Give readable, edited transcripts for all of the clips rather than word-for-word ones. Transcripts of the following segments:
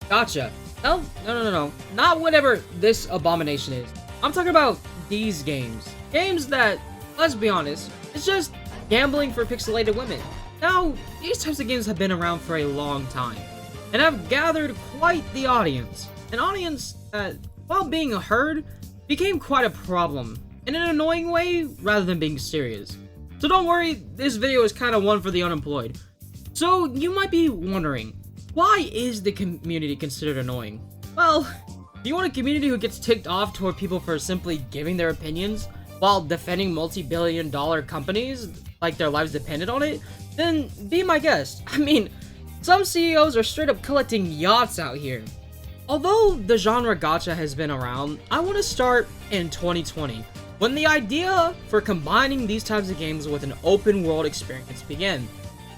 Gotcha. No, no, no, no, no. Not whatever this abomination is. I'm talking about these games. Games that, let's be honest, it's just gambling for pixelated women. Now, these types of games have been around for a long time, and have gathered quite the audience. An audience that, while being heard, became quite a problem, in an annoying way rather than being serious. So don't worry, this video is kind of one for the unemployed. So you might be wondering, why is the community considered annoying? Well, if you want a community who gets ticked off toward people for simply giving their opinions while defending multi-billion-dollar companies like their lives depended on it, then be my guest. I mean, some CEOs are straight up collecting yachts out here. Although the genre gacha has been around, I want to start in 2020, when the idea for combining these types of games with an open world experience began.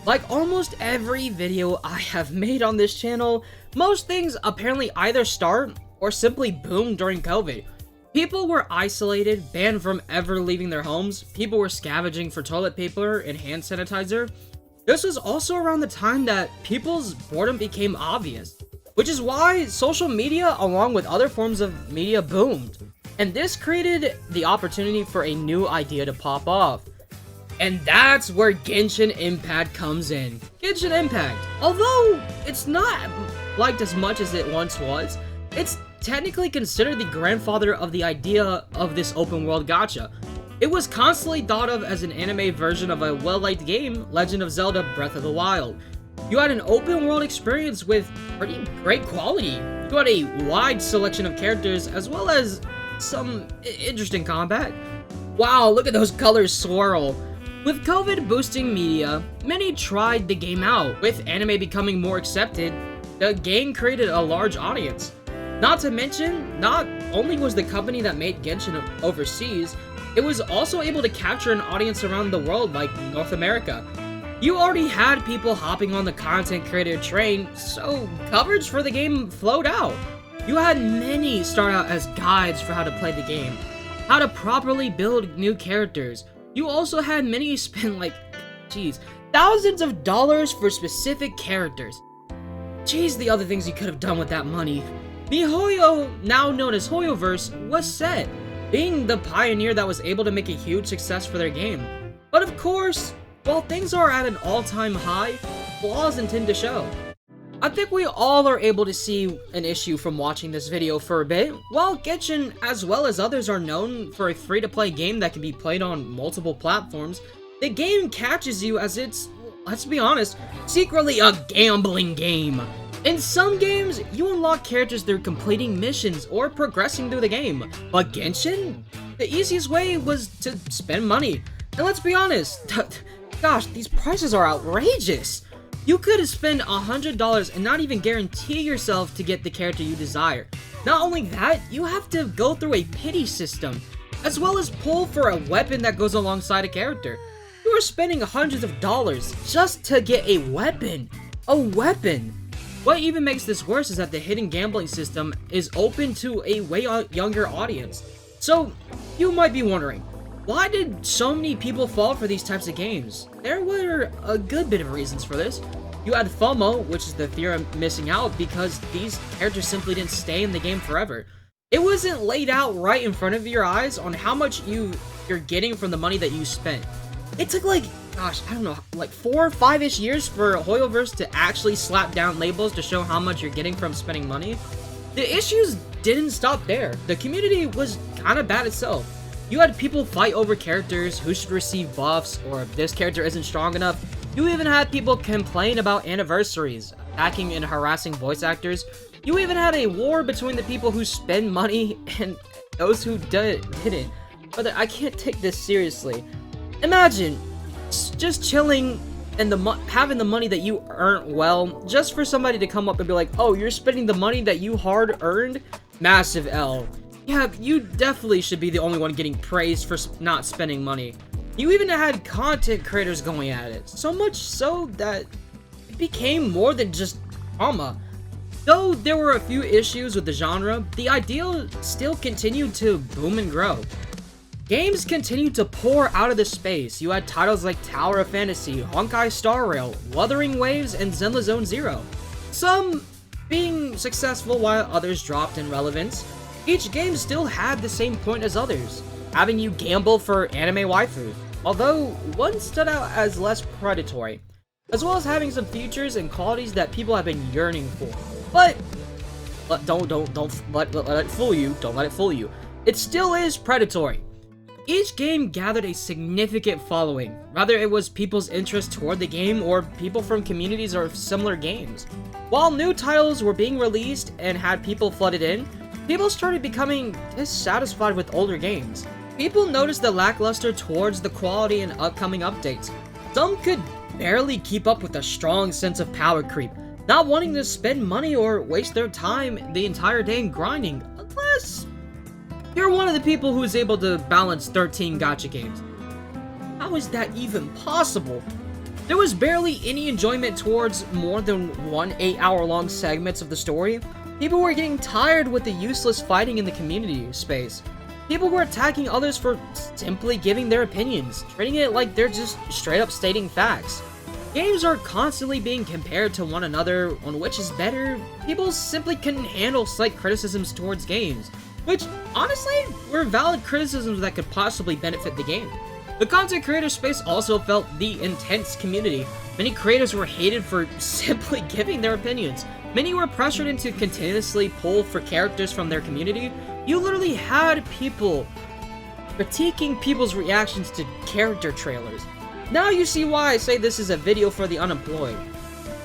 Like almost every video I have made on this channel, most things apparently either start or simply boom during COVID. People were isolated, banned from ever leaving their homes, people were scavenging for toilet paper and hand sanitizer. This was also around the time that people's boredom became obvious, which is why social media along with other forms of media boomed. And this created the opportunity for a new idea to pop off. And that's where Genshin Impact comes in. Genshin Impact, although it's not liked as much as it once was, it's technically considered the grandfather of the idea of this open world gacha. It was constantly thought of as an anime version of a well-liked game, Legend of Zelda Breath of the Wild. You had an open world experience with pretty great quality. You had a wide selection of characters as well as some interesting combat. Wow, look at those colors swirl. With COVID boosting media, many tried the game out. With anime becoming more accepted, the game created a large audience. Not to mention, not only was the company that made Genshin overseas, it was also able to capture an audience around the world like North America. You already had people hopping on the content creator train, so coverage for the game flowed out. You had many start out as guides for how to play the game, how to properly build new characters. You also had many spend like, thousands of dollars for specific characters. Jeez, the other things you could have done with that money. MiHoYo, now known as HoYoverse, was set, being the pioneer that was able to make a huge success for their game. But of course, while things are at an all-time high, flaws intend to show. I think we all are able to see an issue from watching this video for a bit. While Genshin, as well as others, are known for a free-to-play game that can be played on multiple platforms, the game catches you as it's, let's be honest, secretly a gambling game. In some games, you unlock characters through completing missions or progressing through the game. But Genshin? The easiest way was to spend money. And let's be honest, gosh, these prices are outrageous. You could spend $100 and not even guarantee yourself to get the character you desire. Not only that, you have to go through a pity system, as well as pull for a weapon that goes alongside a character. You are spending hundreds of dollars just to get a weapon. A weapon! What even makes this worse is that the hidden gambling system is open to a way younger audience. So, you might be wondering, why did so many people fall for these types of games? There were a good bit of reasons for this. You had FOMO, which is the fear of missing out, because these characters simply didn't stay in the game forever. It wasn't laid out right in front of your eyes on how much you're getting from the money that you spent. It took like, gosh, I don't know, like 4 or 5-ish years for HoYoverse to actually slap down labels to show how much you're getting from spending money. The issues didn't stop there. The community was kind of bad itself. You had people fight over characters, who should receive buffs, or if this character isn't strong enough. You even had people complain about anniversaries, attacking and harassing voice actors. You even had a war between the people who spend money and those who didn't. But I can't take this seriously. Imagine just chilling and having the money that you earned well, just for somebody to come up and be like, oh, you're spending the money that you hard earned? Massive L. Yeah, you definitely should be the only one getting praised for not spending money. You even had content creators going at it, so much so that it became more than just drama. Though there were a few issues with the genre, the idea still continued to boom and grow. Games continued to pour out of the space. You had titles like Tower of Fantasy, Honkai Star Rail, Wuthering Waves, and Zenless Zone Zero. Some being successful while others dropped in relevance. Each game still had the same point as others, having you gamble for anime waifus, although one stood out as less predatory, as well as having some features and qualities that people have been yearning for. But don't let it fool you. Don't let it fool you. It still is predatory. Each game gathered a significant following, whether it was people's interest toward the game or people from communities or similar games. While new titles were being released and had people flooded in, people started becoming dissatisfied with older games. People noticed the lackluster towards the quality and upcoming updates. Some could barely keep up with a strong sense of power creep, not wanting to spend money or waste their time the entire day grinding, unless you're one of the people who is able to balance 13 gacha games. How is that even possible? There was barely any enjoyment towards more than one 8-hour-long segments of the story. People were getting tired with the useless fighting in the community space. People were attacking others for simply giving their opinions, treating it like they're just straight up stating facts. Games are constantly being compared to one another on which is better. People simply couldn't handle slight criticisms towards games, which honestly were valid criticisms that could possibly benefit the game. The content creator space also felt the intense community. Many creators were hated for simply giving their opinions. Many were pressured into continuously pull for characters from their community. You literally had people critiquing people's reactions to character trailers. Now you see why I say this is a video for the unemployed.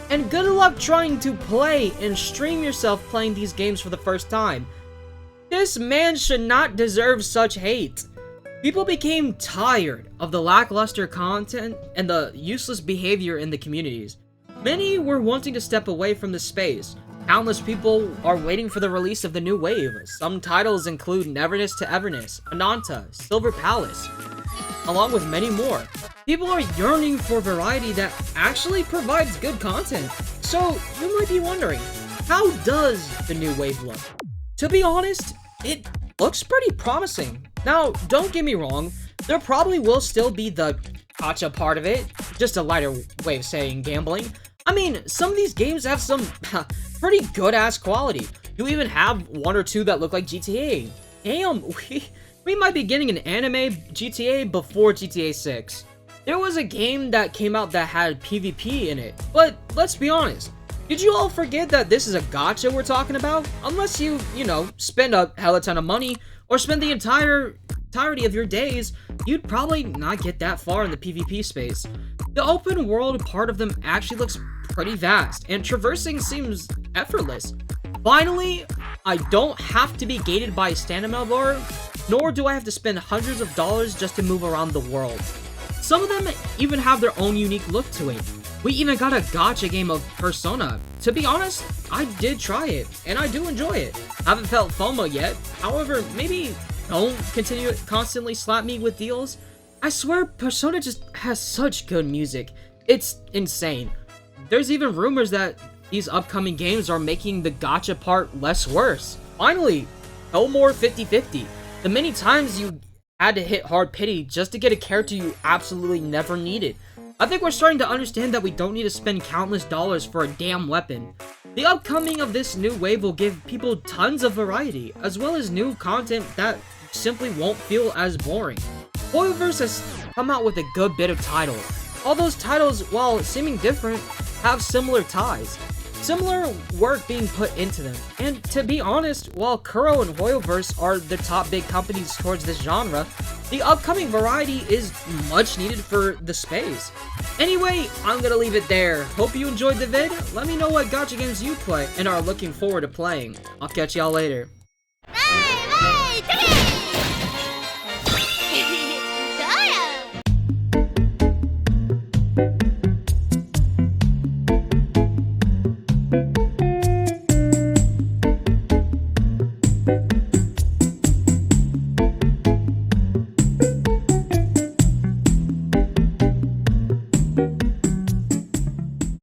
And good luck trying to play and stream yourself playing these games for the first time. This man should not deserve such hate. People became tired of the lackluster content and the useless behavior in the communities. Many were wanting to step away from the space. Countless people are waiting for the release of the new wave. Some titles include Neverness to Everness, Ananta, Silver Palace, along with many more. People are yearning for variety that actually provides good content. So, you might be wondering, how does the new wave look? To be honest, it looks pretty promising. Now, don't get me wrong, there probably will still be the gacha part of it, just a lighter way of saying gambling. I mean, some of these games have some pretty good-ass quality. You even have one or two that look like GTA. Damn, we might be getting an anime GTA before GTA 6. There was a game that came out that had PvP in it, but let's be honest. Did you all forget that this is a gacha we're talking about? Unless you spend a hella ton of money or spend the entirety of your days, you'd probably not get that far in the PvP space. The open world part of them actually looks pretty vast, and traversing seems effortless. Finally, I don't have to be gated by a stamina bar, nor do I have to spend hundreds of dollars just to move around the world. Some of them even have their own unique look to it. We even got a gacha game of Persona. To be honest, I did try it, and I do enjoy it. Haven't felt FOMO yet, however, maybe don't continue to constantly slap me with deals. I swear, Persona just has such good music. It's insane. There's even rumors that these upcoming games are making the gacha part less worse. Finally, no more 50-50. The many times you had to hit hard pity just to get a character you absolutely never needed. I think we're starting to understand that we don't need to spend countless dollars for a damn weapon. The upcoming of this new wave will give people tons of variety, as well as new content that simply won't feel as boring. Hoyoverse has come out with a good bit of titles. All those titles, while seeming different, have similar ties. Similar work being put into them. And to be honest, while Kuro and Hoyoverse are the top big companies towards this genre, the upcoming variety is much needed for the space. Anyway, I'm gonna leave it there. Hope you enjoyed the vid. Let me know what gacha games you play and are looking forward to playing. I'll catch y'all later. Bye.